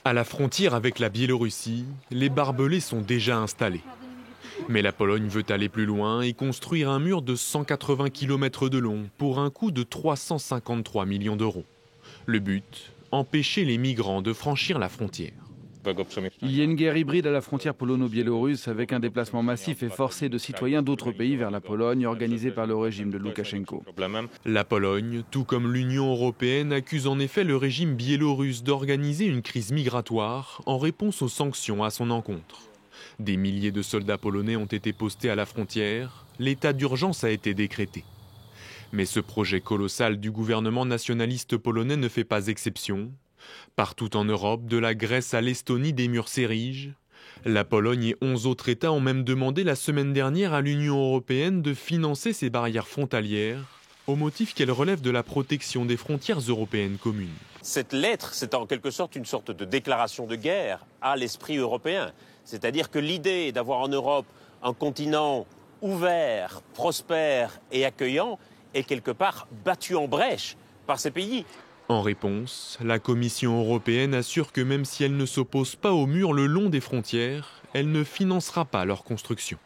À la frontière avec la Biélorussie, les barbelés sont déjà installés. Mais la Pologne veut aller plus loin et construire un mur de 180 km de long pour un coût de 353 millions d'euros. Le but, empêcher les migrants de franchir la frontière. Il y a une guerre hybride à la frontière polono-biélorusse avec un déplacement massif et forcé de citoyens d'autres pays vers la Pologne organisé par le régime de Loukachenko. La Pologne, tout comme l'Union européenne, accuse en effet le régime biélorusse d'organiser une crise migratoire en réponse aux sanctions à son encontre. Des milliers de soldats polonais ont été postés à la frontière, l'état d'urgence a été décrété. Mais ce projet colossal du gouvernement nationaliste polonais ne fait pas exception. Partout en Europe, de la Grèce à l'Estonie, des murs s'érigent. La Pologne et 11 autres États ont même demandé la semaine dernière à l'Union européenne de financer ces barrières frontalières, au motif qu'elles relèvent de la protection des frontières européennes communes. Cette lettre, c'est en quelque sorte une sorte de déclaration de guerre à l'esprit européen. C'est-à-dire que l'idée d'avoir en Europe un continent ouvert, prospère et accueillant est quelque part battue en brèche par ces pays. En réponse, la Commission européenne assure que même si elle ne s'oppose pas aux murs le long des frontières, elle ne financera pas leur construction.